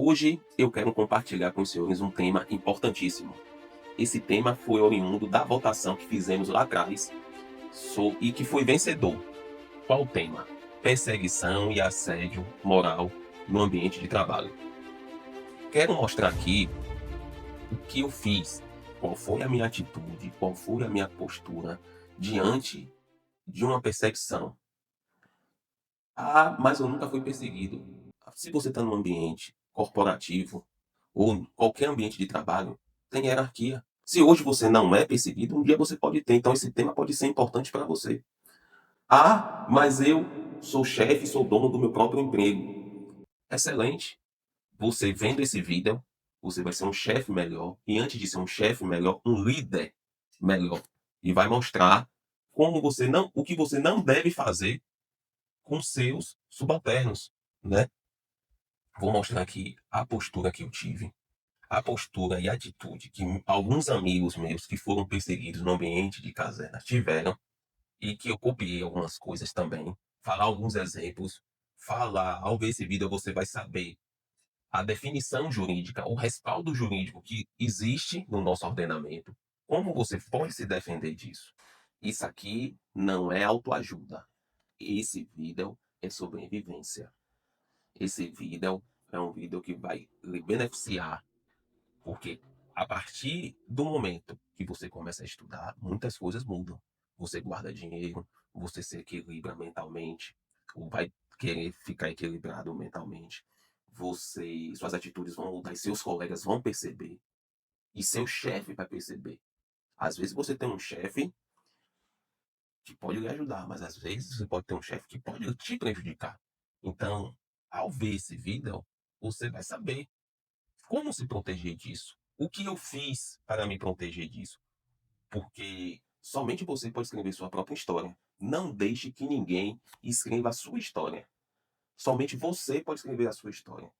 Hoje eu quero compartilhar com os senhores um tema importantíssimo. Esse tema foi oriundo da votação que fizemos lá atrás e que foi vencedor. Qual o tema? Perseguição e assédio moral no ambiente de trabalho. Quero mostrar aqui o que eu fiz, qual foi a minha atitude, qual foi a minha postura diante de uma perseguição. Mas eu nunca fui perseguido. Se você está num ambiente corporativo ou qualquer ambiente de trabalho, tem hierarquia. Se hoje você não é perseguido, um dia você pode ter. Então esse tema pode ser importante para você. Mas eu sou chefe, sou dono do meu próprio emprego. Excelente. Você vendo esse vídeo, você vai ser um chefe melhor. E antes de ser um chefe melhor, um líder melhor. E vai mostrar o que você não deve fazer com seus subalternos, né? Vou mostrar aqui a postura que eu tive, a postura e a atitude que alguns amigos meus que foram perseguidos no ambiente de caserna tiveram e que eu copiei algumas coisas também, falar alguns exemplos, ao ver esse vídeo você vai saber a definição jurídica, o respaldo jurídico que existe no nosso ordenamento, como você pode se defender disso. Isso aqui não é autoajuda. Esse vídeo é sobrevivência. Esse vídeo é um vídeo que vai lhe beneficiar, porque a partir do momento que você começa a estudar, muitas coisas mudam. Você guarda dinheiro, você se equilibra mentalmente, ou vai querer ficar equilibrado mentalmente. Suas atitudes vão mudar e seus colegas vão perceber. E seu chefe vai perceber. Às vezes você tem um chefe que pode lhe ajudar, mas às vezes você pode ter um chefe que pode te prejudicar. Então, ao ver esse vídeo, você vai saber como se proteger disso. O que eu fiz para me proteger disso? Porque somente você pode escrever sua própria história. Não deixe que ninguém escreva a sua história. Somente você pode escrever a sua história.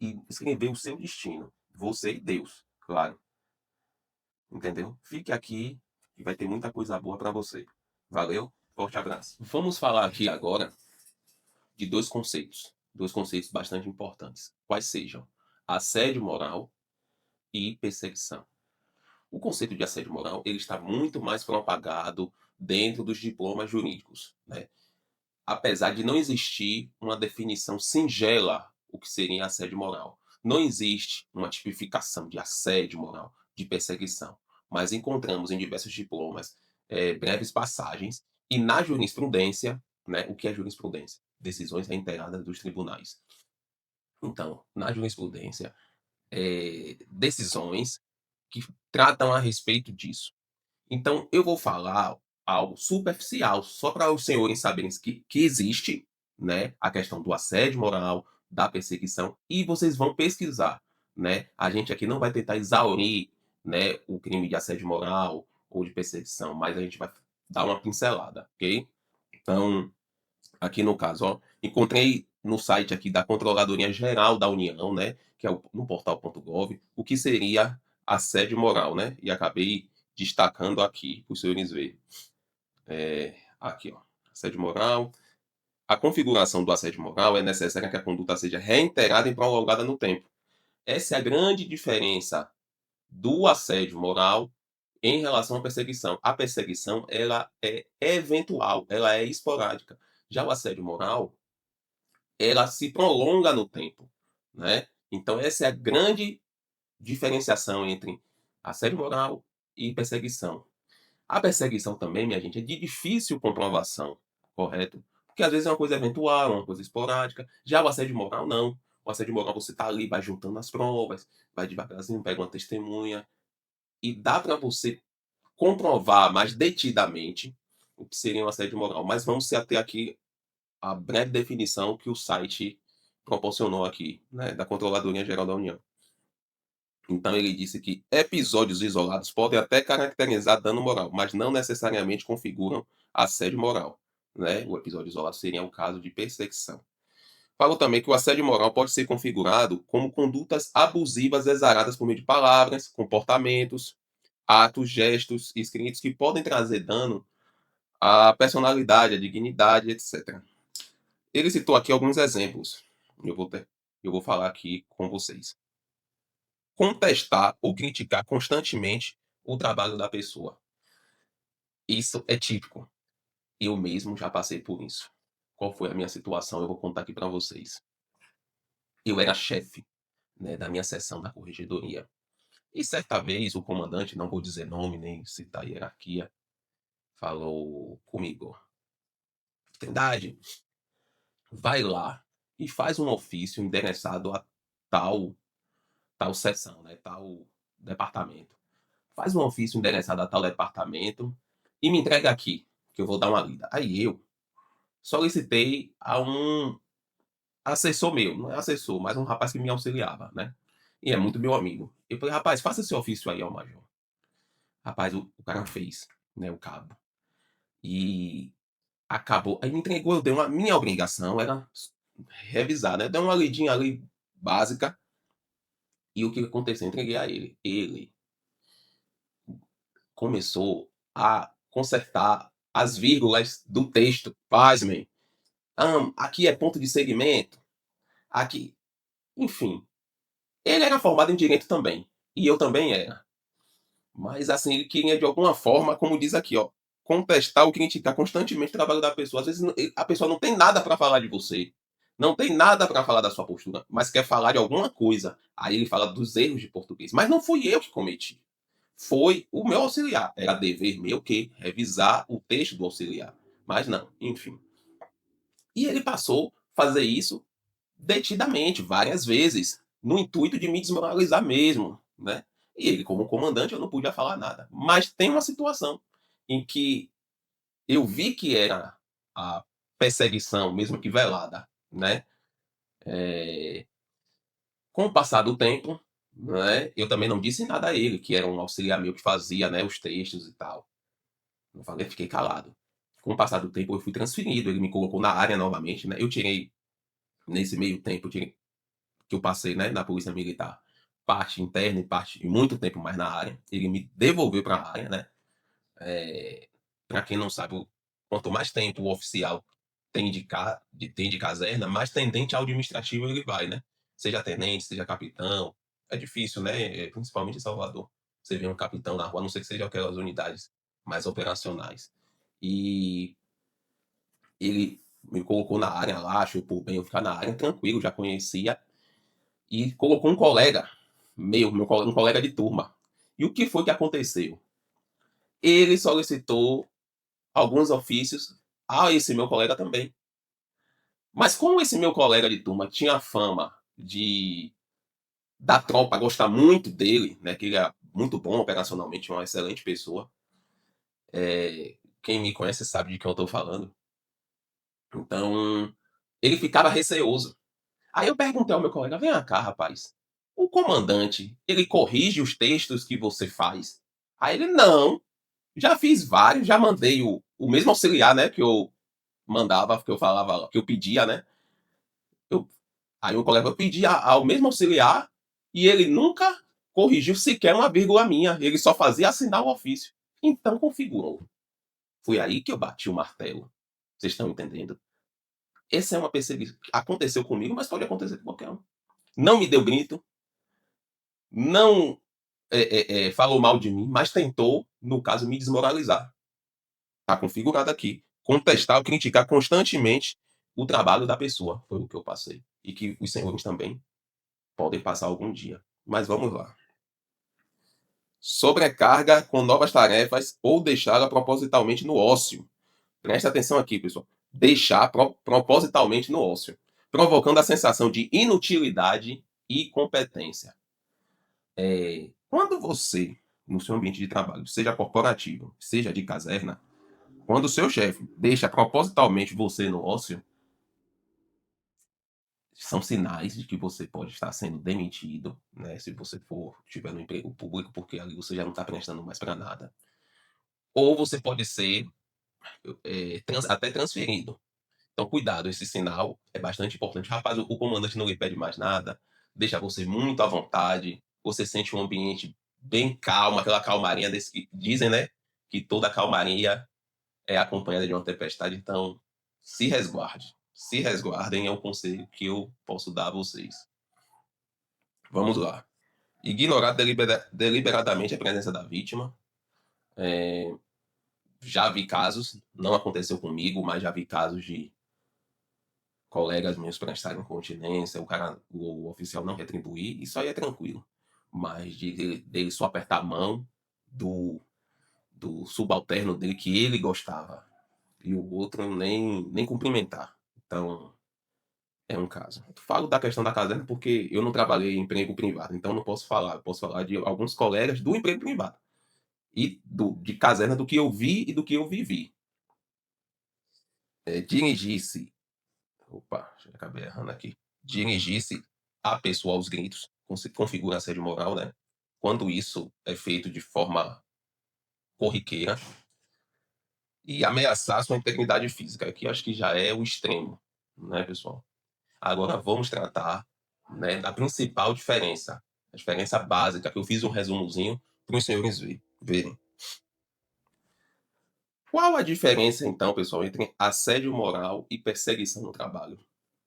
E escrever o seu destino. Você e Deus, claro. Entendeu? Fique aqui e vai ter muita coisa boa para você. Valeu? Forte abraço. Vamos falar aqui agora de dois conceitos bastante importantes, quais sejam assédio moral e perseguição. O conceito de assédio moral ele está muito mais propagado dentro dos diplomas jurídicos, né? Apesar de não existir uma definição singela o que seria assédio moral. Não existe uma tipificação de assédio moral, de perseguição, mas encontramos em diversos diplomas breves passagens e na jurisprudência, né, o que é jurisprudência? Decisões reiteradas dos tribunais. Então, na jurisprudência, decisões que tratam a respeito disso. Então, eu vou falar algo superficial, só para os senhores saberem que existe, né, a questão do assédio moral, da perseguição, e vocês vão pesquisar, né? A gente aqui não vai tentar exaurir, né, o crime de assédio moral ou de perseguição, mas a gente vai dar uma pincelada, ok? Então, aqui no caso, ó, encontrei no site aqui da Controladoria Geral da União, né, que é no portal.gov, o que seria assédio moral, né? E acabei destacando aqui para os senhores verem. Aqui, ó, assédio moral. A configuração do assédio moral é necessária que a conduta seja reiterada e prolongada no tempo. Essa é a grande diferença do assédio moral em relação à perseguição. A perseguição, ela é eventual, ela é esporádica. Já o assédio moral, ela se prolonga no tempo, né? Então essa é a grande diferenciação entre assédio moral e perseguição. A perseguição também, minha gente, é de difícil comprovação, correto? Porque às vezes é uma coisa eventual, uma coisa esporádica. Já o assédio moral, não. O assédio moral você tá ali, vai juntando as provas, vai devagarzinho, pega uma testemunha e dá para você comprovar mais detidamente o que seria um assédio moral. Mas vamos se ater aqui à breve definição que o site proporcionou aqui, né, da Controladoria Geral da União. Então ele disse que episódios isolados podem até caracterizar dano moral, mas não necessariamente configuram assédio moral, né? O episódio isolado seria um caso de perseguição. Falou também que o assédio moral pode ser configurado como condutas abusivas exaradas por meio de palavras, comportamentos, atos, gestos, escritos que podem trazer dano à personalidade, à dignidade, etc. Ele citou aqui alguns exemplos. Eu vou eu vou falar aqui com vocês. Contestar ou criticar constantemente o trabalho da pessoa. Isso é típico. Eu mesmo já passei por isso. Qual foi a minha situação? Eu vou contar aqui para vocês. Eu era chefe, né, da minha seção da corregedoria. E certa vez o comandante, não vou dizer nome nem citar hierarquia, falou comigo: Trindade, vai lá e faz um ofício endereçado a tal, tal seção, né, tal departamento. Faz um ofício endereçado a tal departamento e me entrega aqui, que eu vou dar uma lida. Aí eu solicitei a um assessor meu, não é assessor, mas um rapaz que me auxiliava, né? E é muito meu amigo. Eu falei, rapaz, faça esse ofício aí ao major. Rapaz, o cara fez, né, o cabo. E acabou. Aí me entregou, eu dei uma. Minha obrigação era revisar, né? Dei uma lidinha ali básica. E o que aconteceu? Eu entreguei a ele. Ele começou a consertar as vírgulas do texto. Pasmem. Aqui é ponto de segmento. Aqui. Enfim. Ele era formado em direito também. E eu também era. Mas assim, ele queria de alguma forma, como diz aqui, ó, contestar ou criticar constantemente o trabalho da pessoa. Às vezes a pessoa não tem nada para falar de você, não tem nada para falar da sua postura, mas quer falar de alguma coisa. Aí ele fala dos erros de português. Mas não fui eu que cometi. Foi o meu auxiliar. Era dever meu que revisar o texto do auxiliar. Mas não, enfim. E ele passou a fazer isso detidamente, várias vezes, no intuito de me desmoralizar mesmo, né? E ele, como comandante, eu não podia falar nada. Mas tem uma situação em que eu vi que era a perseguição, mesmo que velada, né? É, com o passar do tempo, né? Eu também não disse nada a ele, que era um auxiliar meu que fazia, né, os textos e tal. Não falei, fiquei calado. Com o passar do tempo, eu fui transferido, ele me colocou na área novamente, né? Eu tirei, nesse meio tempo, eu tirei que eu passei, né, na polícia militar, parte interna e parte e muito tempo mais na área. Ele me devolveu para a área, né? Para quem não sabe, quanto mais tempo o oficial tem de caserna, mais tendente ao administrativo ele vai, né? Seja tenente, seja capitão. É difícil, né? Principalmente em Salvador. Você vê um capitão na rua, a não ser que seja aquelas unidades mais operacionais. E ele me colocou na área lá, achou por bem eu ficar na área, tranquilo, já conhecia e colocou um colega um colega de turma. E o que foi que aconteceu? Ele solicitou alguns ofícios a esse meu colega também. Mas como esse meu colega de turma tinha fama de da tropa gostar muito dele, né, que ele é muito bom operacionalmente, uma excelente pessoa. Quem me conhece sabe de quem eu estou falando. Então, ele ficava receoso. Aí eu perguntei ao meu colega: vem cá, rapaz, o comandante, ele corrige os textos que você faz? Aí ele: não, já fiz vários, já mandei o mesmo auxiliar, né, que eu mandava, que eu falava, que eu pedia, né? Eu, aí o colega: eu pedi ao mesmo auxiliar e ele nunca corrigiu sequer uma vírgula minha, ele só fazia assinar o ofício. Então configurou. Foi aí que eu bati o martelo. Vocês estão entendendo? Essa é uma perseguição. Aconteceu comigo, mas pode acontecer com qualquer um. Não me deu grito, não falou mal de mim, mas tentou, no caso, me desmoralizar. Está configurado aqui. Contestar ou criticar constantemente o trabalho da pessoa. Foi o que eu passei. E que os senhores também podem passar algum dia. Mas vamos lá. Sobrecarga com novas tarefas ou deixá-la propositalmente no ócio. Presta atenção aqui, pessoal. Deixar propositalmente no ócio, provocando a sensação de inutilidade e competência. Quando você, no seu ambiente de trabalho, seja corporativo, seja de caserna, quando o seu chefe deixa propositalmente você no ócio, são sinais de que você pode estar sendo demitido, né? Se você for estiver no emprego público, porque ali você já não está prestando mais para nada. Ou você pode ser até transferido. Então, cuidado, esse sinal é bastante importante. Rapaz, o comandante não lhe pede mais nada, deixa você muito à vontade, você sente um ambiente bem calmo, aquela calmaria desse que dizem, né? Que toda calmaria é acompanhada de uma tempestade. Então, se resguarde. Se resguardem é o conselho que eu posso dar a vocês. Vamos lá. Ignorar deliberadamente a presença da vítima. É, já vi casos, não aconteceu comigo, mas já vi casos de colegas meus prestarem continência, o oficial não retribuir, isso aí é tranquilo. Mas dele só apertar a mão do, do subalterno dele que ele gostava e o outro nem cumprimentar. Então, é um caso. Eu falo da questão da caserna porque eu não trabalhei em emprego privado, então não posso falar. Eu posso falar de alguns colegas do emprego privado e de caserna do que eu vi e do que eu vivi. Dirigir-se. Opa, já acabei errando aqui. Dirigir-se a pessoa aos gritos, configura assédio moral, né? Quando isso é feito de forma corriqueira e ameaçar sua integridade física, aqui acho que já é o extremo, né, pessoal? Agora vamos tratar, né, da principal diferença, a diferença básica, que eu fiz um resumozinho para os senhores verem. Qual a diferença, então, pessoal, entre assédio moral e perseguição no trabalho?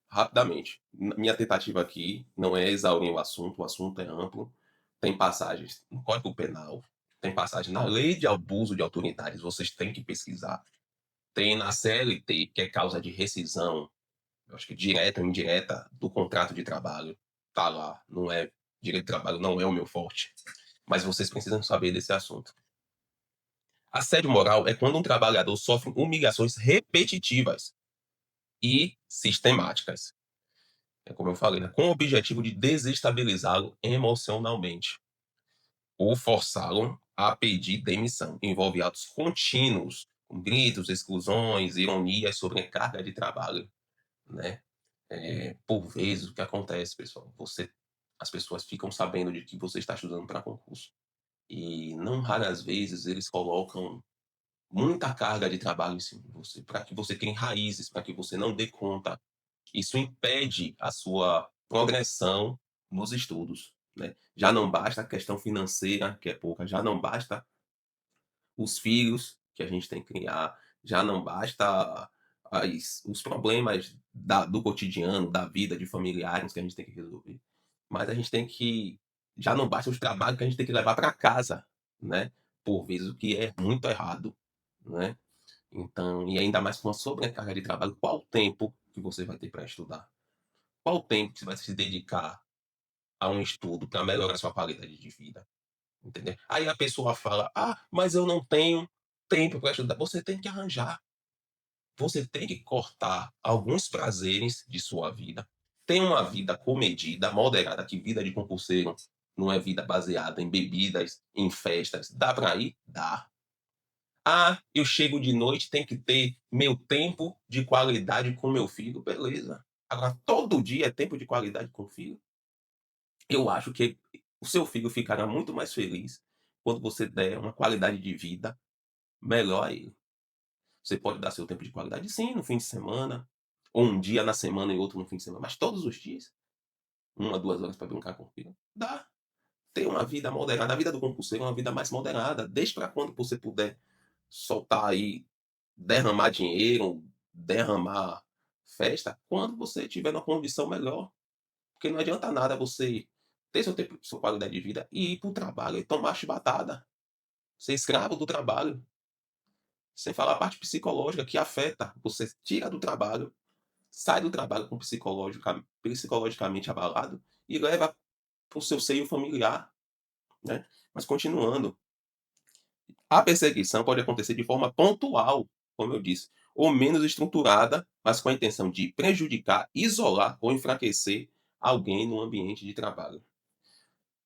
Rapidamente. Minha tentativa aqui não é exaurir o assunto é amplo. Tem passagens no Código Penal, tem passagem na Lei de Abuso de Autoridades, vocês têm que pesquisar. Tem na CLT, que é causa de rescisão, eu acho que direta ou indireta, do contrato de trabalho. Tá lá, não é direito de trabalho, não é o meu forte. Mas vocês precisam saber desse assunto. Assédio moral é quando um trabalhador sofre humilhações repetitivas e sistemáticas. É como eu falei, né? Com o objetivo de desestabilizá-lo emocionalmente ou forçá-lo a pedir demissão. Envolve atos contínuos, com gritos, exclusões, ironias, sobrecarga de trabalho, né? Por vezes, o que acontece, pessoal, as pessoas ficam sabendo de que você está estudando para concurso e não raras vezes eles colocam muita carga de trabalho em cima de você, para que você crie raízes, para que você não dê conta. Isso impede a sua progressão nos estudos, né? Já não basta a questão financeira, que é pouca, já não basta os filhos que a gente tem que criar, já não basta os problemas do cotidiano, da vida de familiares que a gente tem que resolver, mas a gente tem que. Já não basta os trabalhos que a gente tem que levar para casa, né? Por vezes, o que é muito errado, né? Então, e ainda mais com uma sobrecarga de trabalho, qual o tempo que você vai ter para estudar? Qual o tempo que você vai se dedicar a um estudo para melhorar sua qualidade de vida? Entendeu? Aí a pessoa fala: "Ah, mas eu não tenho tempo para estudar". Você tem que arranjar. Você tem que cortar alguns prazeres de sua vida. Tem uma vida comedida, moderada, que vida de concurseiro não é vida baseada em bebidas, em festas. Dá para ir? Dá. Ah, eu chego de noite, tem que ter meu tempo de qualidade com meu filho. Beleza. Agora, todo dia é tempo de qualidade com o filho? Eu acho que o seu filho ficará muito mais feliz quando você der uma qualidade de vida melhor a ele. Você pode dar seu tempo de qualidade, sim, no fim de semana, ou um dia na semana e outro no fim de semana, mas todos os dias, 1, 2 horas para brincar com o filho, dá. Ter uma vida moderada. A vida do concurseiro é uma vida mais moderada. Desde para quando você puder soltar aí, derramar dinheiro, derramar festa, quando você tiver uma condição melhor. Porque não adianta nada você ter seu tempo, sua qualidade de vida e ir para o trabalho e tomar chibatada, ser escravo do trabalho. Sem falar a parte psicológica que afeta. Você tira do trabalho, sai do trabalho com psicologicamente abalado e leva para o seu seio familiar, né? Mas continuando, a perseguição pode acontecer de forma pontual, como eu disse, ou menos estruturada, mas com a intenção de prejudicar, isolar ou enfraquecer alguém no ambiente de trabalho.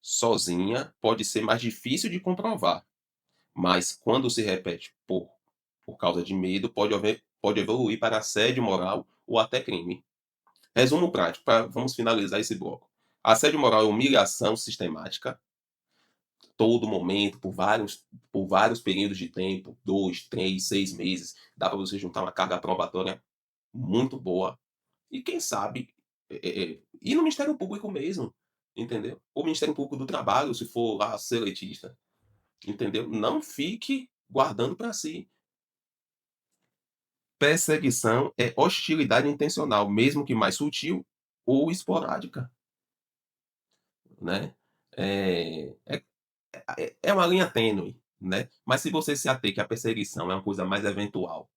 Sozinha pode ser mais difícil de comprovar, mas quando se repete por causa de medo, pode evoluir para assédio moral ou até crime. Resumo prático, vamos finalizar esse bloco. Assédio moral é humilhação sistemática, todo momento, por vários períodos de tempo, 2, 3, 6 meses, dá para você juntar uma carga probatória muito boa. E quem sabe, ir no Ministério Público mesmo, entendeu? O Ministério Público do Trabalho, se for lá seletista, entendeu? Não fique guardando para si. Perseguição é hostilidade intencional, mesmo que mais sutil ou esporádica. né. É uma linha tênue, né. Mas se você se ater que a perseguição é uma coisa mais eventual,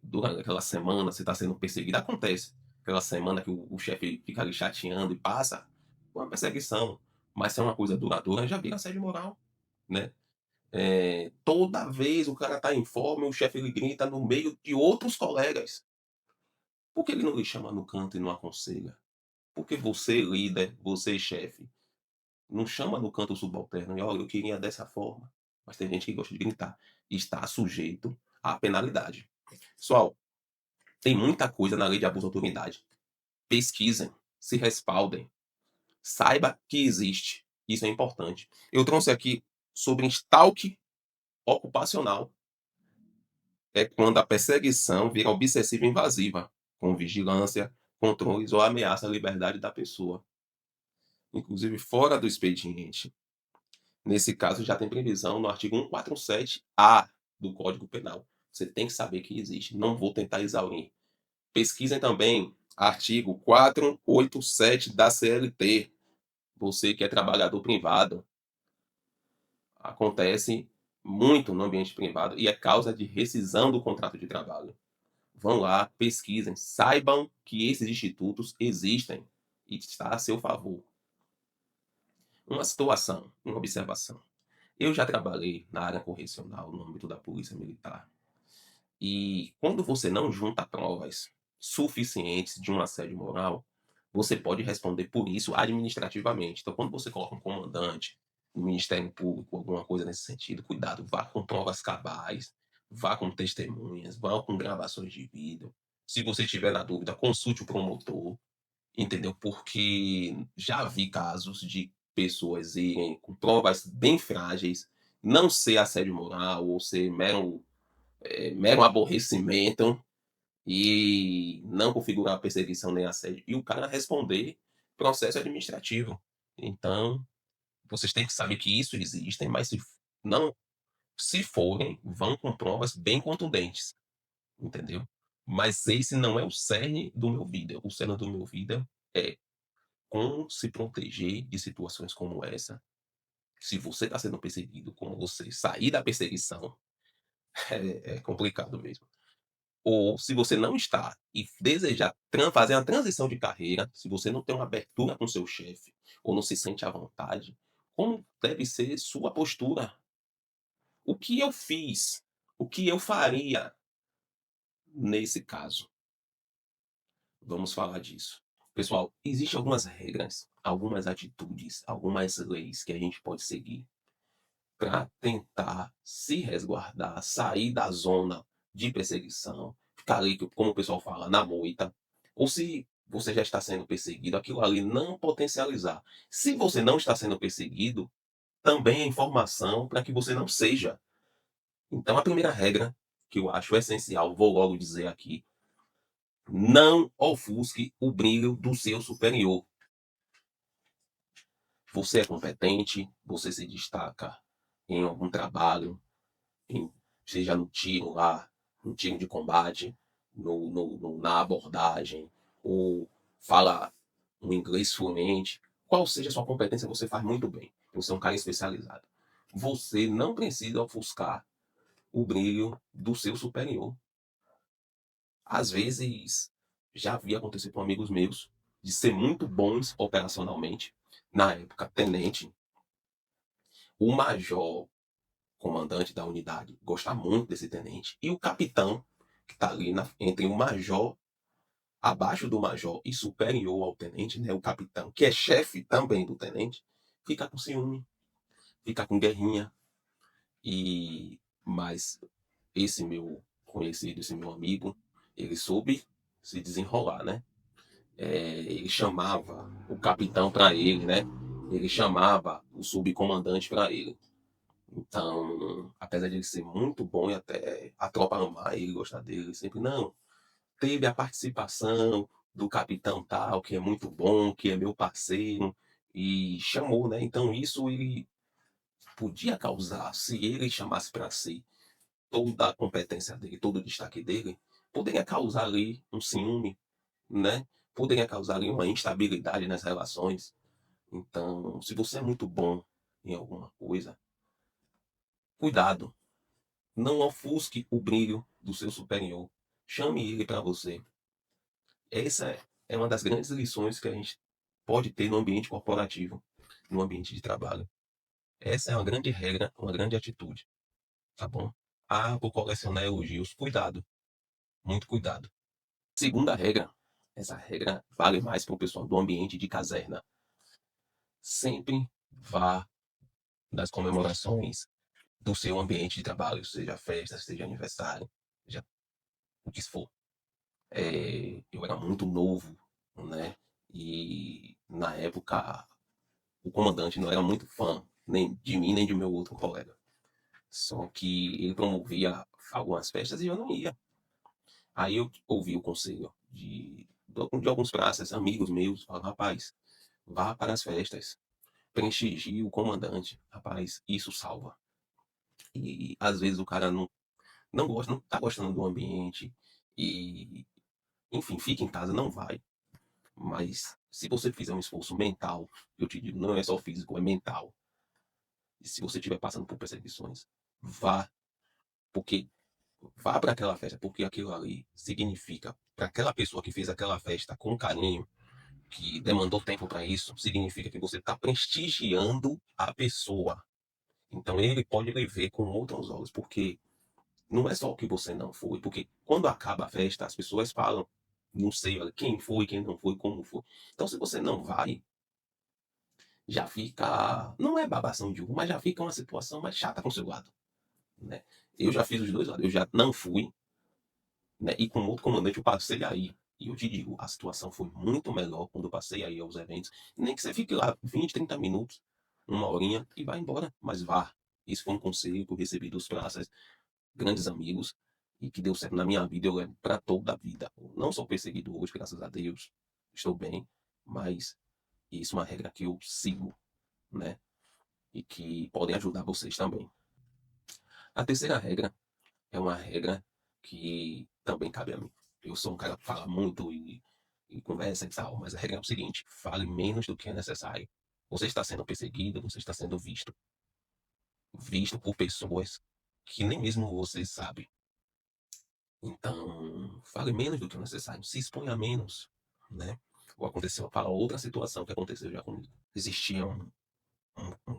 durante aquela semana você está sendo perseguido, acontece. Aquela semana que o chefe fica ali chateando e passa, uma perseguição. Mas se é uma coisa duradoura, já vira assédio moral, né. Toda vez o cara tá em forma, o chefe ele grita no meio de outros colegas. Por que ele não lhe chama no canto e não aconselha? Porque você, líder, você, chefe, não chama no canto o subalterno e: "Olha, eu queria dessa forma", mas tem gente que gosta de gritar. Está sujeito à penalidade. Pessoal, tem muita coisa na lei de abuso de autoridade. Pesquisem, se respaldem, saiba que existe. Isso é importante. Eu trouxe aqui sobre stalking ocupacional. É quando a perseguição vira obsessiva e invasiva, com vigilância, controles ou ameaça à liberdade da pessoa, inclusive fora do expediente. Nesse caso, já tem previsão no artigo 147-A do Código Penal. Você tem que saber que existe. Não vou tentar exaurir. Pesquisem também artigo 487 da CLT. Você que é trabalhador privado, acontece muito no ambiente privado e é causa de rescisão do contrato de trabalho. Vão lá, pesquisem, saibam que esses institutos existem e está a seu favor. Uma situação, uma observação. Eu já trabalhei na área correcional, no âmbito da polícia militar, e quando você não junta provas suficientes de um assédio moral, você pode responder por isso administrativamente. Então, quando você coloca um comandante no Ministério Público, alguma coisa nesse sentido, cuidado, vá com provas cabais, vá com testemunhas, vá com gravações de vídeo. Se você tiver na dúvida, consulte o promotor, entendeu? Porque já vi casos de pessoas irem com provas bem frágeis, não ser assédio moral ou ser mero aborrecimento e não configurar perseguição nem assédio, e o cara responder processo administrativo. Então, vocês têm que saber que isso existem, mas não, se forem, vão com provas bem contundentes, entendeu? Mas esse não é o cerne do meu vídeo. O cerne do meu vídeo é como se proteger de situações como essa. Se você está sendo perseguido, como você sair da perseguição, é complicado mesmo. Ou se você não está e desejar fazer uma transição de carreira, se você não tem uma abertura com seu chefe ou não se sente à vontade, como deve ser sua postura? O que eu fiz? O que eu faria nesse caso? Vamos falar disso. Pessoal, existem algumas regras, algumas atitudes, algumas leis que a gente pode seguir para tentar se resguardar, sair da zona de perseguição, ficar ali, como o pessoal fala, na moita, ou se você já está sendo perseguido, aquilo ali não potencializar. Se você não está sendo perseguido, também é informação para que você não seja. Então, a primeira regra, que eu acho essencial, vou logo dizer aqui, não ofusque o brilho do seu superior. Você é competente, você se destaca em algum trabalho, em, seja no tiro lá, no tiro de combate, na abordagem, ou fala um inglês fluente, qual seja a sua competência, você faz muito bem. Você é um cara especializado. Você não precisa ofuscar o brilho do seu superior. Às vezes, já vi acontecer com amigos meus, de ser muito bons operacionalmente, na época tenente, o major comandante da unidade gosta muito desse tenente, e o capitão, que está ali entre o major, abaixo do major e superior ao tenente, né, o capitão, que é chefe também do tenente, fica com ciúme, fica com guerrinha. Mas esse meu conhecido, esse meu amigo, ele soube se desenrolar, né? Ele chamava o capitão para ele, né? Ele chamava o subcomandante para ele. Então, apesar de ele ser muito bom e até a tropa amar ele, gostar dele, ele sempre, não, teve a participação do capitão tal, que é muito bom, que é meu parceiro, e chamou, né? Então, isso ele podia causar, se ele chamasse para si toda a competência dele, todo o destaque dele, poderia causar ali um ciúme, né? Poderia causar ali uma instabilidade nas relações. Então, se você é muito bom em alguma coisa, cuidado, não ofusque o brilho do seu superior. Chame ele para você. Essa é uma das grandes lições que a gente pode ter no ambiente corporativo, no ambiente de trabalho. Essa é uma grande regra, uma grande atitude, tá bom? Ah, vou colecionar elogios. Cuidado, muito cuidado. Segunda regra, essa regra vale mais para o pessoal do ambiente de caserna. Sempre vá nas comemorações do seu ambiente de trabalho, seja festa, seja aniversário, seja o que for. Eu era muito novo, né? E na época o comandante não era muito fã, nem de mim, nem de meu outro colega. Só que ele promovia algumas festas e eu não ia. Aí eu ouvi o conselho de alguns praças, amigos meus, falaram, rapaz, vá para as festas, prestigie o comandante. Rapaz, isso salva. E às vezes o cara não gosta, não tá gostando do ambiente e, enfim, fica em casa, não vai. Mas se você fizer um esforço mental, eu te digo, não é só físico, é mental. E se você estiver passando por perseguições, vá, porque vá para aquela festa, porque aquilo ali significa para aquela pessoa que fez aquela festa com carinho, que demandou tempo para isso, significa que você está prestigiando a pessoa. Então ele pode lhe ver com outros olhos, porque não é só o que você não foi, porque quando acaba a festa, as pessoas falam, não sei olha, quem foi, quem não foi, como foi. Então se você não vai, já fica, não é babação de uva, mas já fica uma situação mais chata com o seu lado, né? Eu já fiz os dois lados, eu já não fui, né? E com outro comandante eu passei aí. E eu te digo, a situação foi muito melhor quando eu passei aí aos eventos. Nem que você fique lá 20, 30 minutos, uma horinha e vá embora, mas vá. Isso foi um conselho que eu recebi dos praças, grandes amigos, e que deu certo na minha vida, eu levo para toda a vida. Eu não sou perseguido hoje, graças a Deus, estou bem, mas isso é uma regra que eu sigo, né? E que podem ajudar vocês também. A terceira regra é uma regra que também cabe a mim. Eu sou um cara que fala muito e conversa e tal, mas a regra é o seguinte: fale menos do que é necessário. Você está sendo perseguido, você está sendo visto. Visto por pessoas que nem mesmo você sabe. Então, fale menos do que é necessário, se exponha menos, né? Ou aconteceu, fala outra situação que aconteceu já comigo. Existia um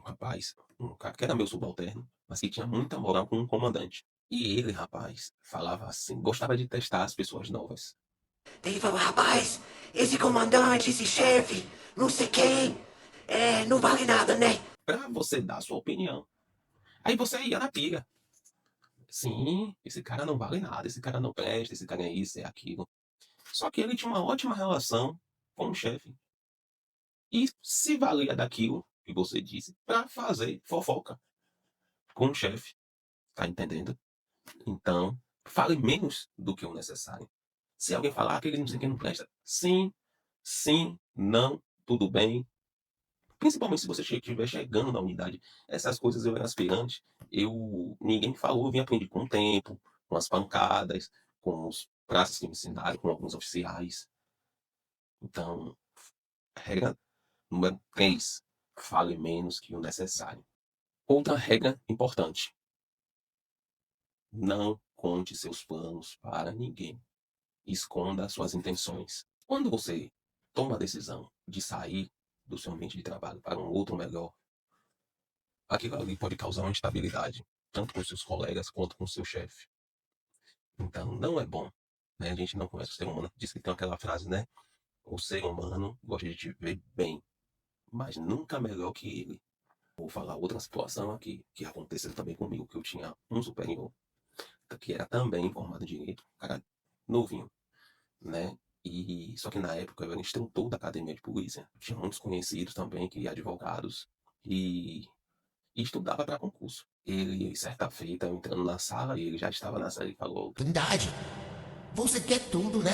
rapaz, um cara que era meu subalterno, mas que tinha muita moral com um comandante. E ele, rapaz, falava assim, gostava de testar as pessoas novas. Ele falou, rapaz, esse comandante, esse chefe, não sei quem, não vale nada, né? Pra você dar a sua opinião. Aí você ia na pira. Sim, esse cara não vale nada, esse cara não presta, esse cara é isso, é aquilo. Só que ele tinha uma ótima relação com o chefe. E se valia daquilo que você disse pra fazer fofoca com o chefe. Tá entendendo? Então, fale menos do que o necessário. Se alguém falar que ele não sei quem não presta, sim, sim, não, tudo bem. Principalmente se você estiver chegando na unidade. Essas coisas eu era aspirante, ninguém me falou, eu vim aprender com o tempo, com as pancadas, com os praças que me ensinaram, com alguns oficiais. Então, regra número 3, fale menos que o necessário. Outra regra importante, não conte seus planos para ninguém. Esconda suas intenções. Quando você toma a decisão de sair do seu ambiente de trabalho para um outro melhor, aquilo ali pode causar uma instabilidade, tanto com seus colegas quanto com seu chefe. Então, não é bom. Né? A gente não conhece o ser humano. Diz que tem aquela frase, né? O ser humano gosta de te ver bem, mas nunca melhor que ele. Vou falar outra situação aqui, que aconteceu também comigo, que eu tinha um superior, que era também formado em direito, um cara novinho, né? E só que na época eu era instrutor da academia de polícia. Tinha muitos conhecidos também, que advogados, e estudava para concurso. Ele, certa feita, eu entrando na sala, e ele já estava na sala e falou: Trindade, você quer tudo, né?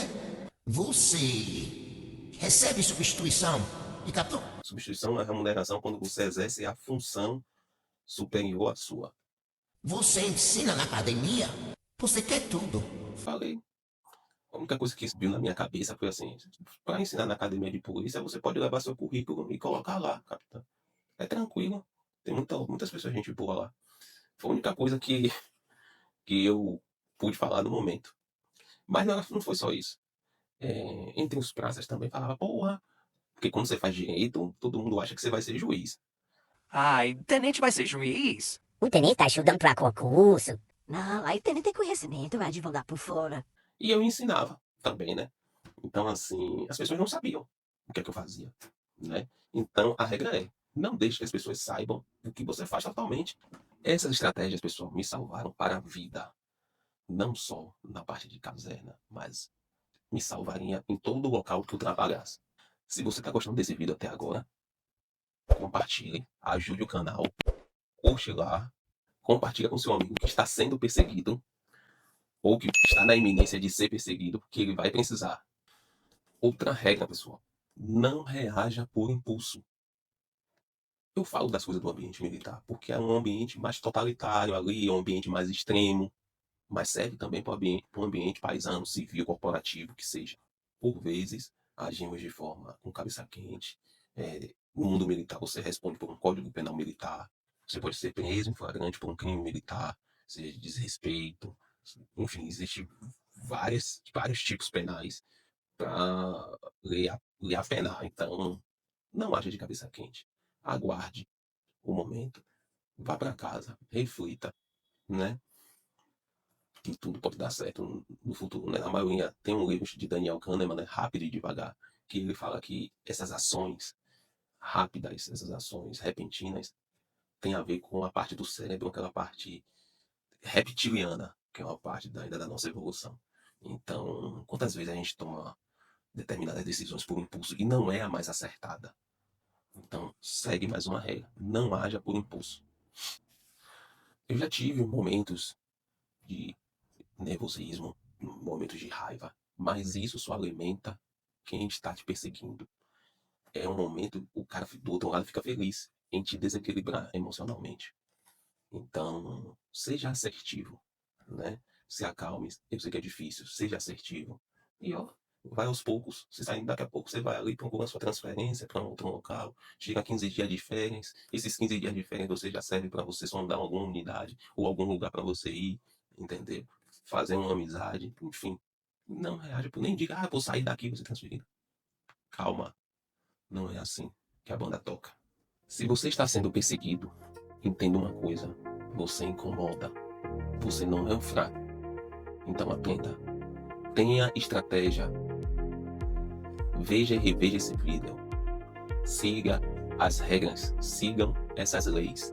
Você recebe substituição e captou? substituição é remuneração quando você exerce a função superior à sua. Você ensina na academia? Você quer tudo. Falei. A única coisa que subiu na minha cabeça foi assim: para ensinar na academia de polícia, você pode levar seu currículo e colocar lá, capitão. É tranquilo. Tem muitas pessoas gente boa lá. Foi a única coisa que eu pude falar no momento. Mas não foi só isso. Entre os praças também falava, porra, porque quando você faz direito, todo mundo acha que você vai ser juiz. Ai, tenente vai ser juiz? O tenente tá estudando pra concurso. Não, aí tenente tem conhecimento, vai advogar por fora. E eu ensinava também, né? Então, assim, as pessoas não sabiam o que é que eu fazia, né? Então, a regra é, não deixe que as pessoas saibam o que você faz totalmente. Essas estratégias, pessoal, me salvaram para a vida. Não só na parte de caserna, mas me salvaria em todo local que eu trabalhasse. Se você está gostando desse vídeo até agora, compartilhe, ajude o canal, curte lá, compartilha com seu amigo que está sendo perseguido ou que está na iminência de ser perseguido, porque ele vai precisar. Outra regra, pessoal, não reaja por impulso. Eu falo das coisas do ambiente militar porque é um ambiente mais totalitário ali, é um ambiente mais extremo, mas serve também para o ambiente paisano, civil, corporativo, que seja. Por vezes, agimos de forma com cabeça quente. No mundo militar, você responde por um código penal militar. Você pode ser preso em flagrante por um crime militar, seja de desrespeito. Enfim, existem vários tipos penais para lhe apenar. Então, não haja de cabeça quente. Aguarde o momento. Vá para casa, reflita, né? Que tudo pode dar certo no futuro, né? A maioria tem um livro de Daniel Kahneman, né? Rápido e Devagar, que ele fala que essas ações rápidas, essas ações repentinas, tem a ver com a parte do cérebro, aquela parte reptiliana, que é uma parte ainda da nossa evolução. Então, quantas vezes a gente toma determinadas decisões por impulso e não é a mais acertada? Então, segue mais uma regra: não haja por impulso. Eu já tive momentos de nervosismo, momentos de raiva, mas isso só alimenta quem está te perseguindo. É um momento, o cara do outro lado fica feliz em te desequilibrar emocionalmente. Então, seja assertivo, né? Se acalme. Eu sei que é difícil, seja assertivo. E ó, vai aos poucos. Você saindo daqui a pouco, você vai ali procura a sua transferência para outro local. Chega a 15 dias de férias. Esses 15 dias de férias você já serve para você sondar alguma unidade ou algum lugar para você ir, entendeu? Fazer uma amizade, enfim. Não reaja, nem diga, vou sair daqui e vou ser transferido. Calma, não é assim que a banda toca. Se você está sendo perseguido, entenda uma coisa: você incomoda, você não é um fraco. Então aprenda, tenha estratégia, veja e reveja esse vídeo, siga as regras, sigam essas leis.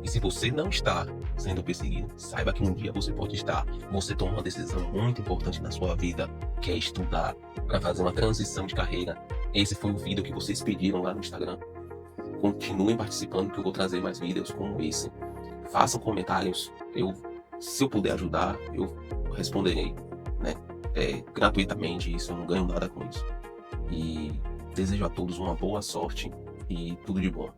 Se você não está sendo perseguido, saiba que um dia você pode estar. Você tomou uma decisão muito importante na sua vida, que é estudar para fazer uma transição de carreira. Esse foi o vídeo que vocês pediram lá no Instagram. Continuem participando, que eu vou trazer mais vídeos como esse. Façam comentários. Se eu puder ajudar, eu responderei, né? Gratuitamente, isso, eu não ganho nada com isso. E desejo a todos uma boa sorte e tudo de bom.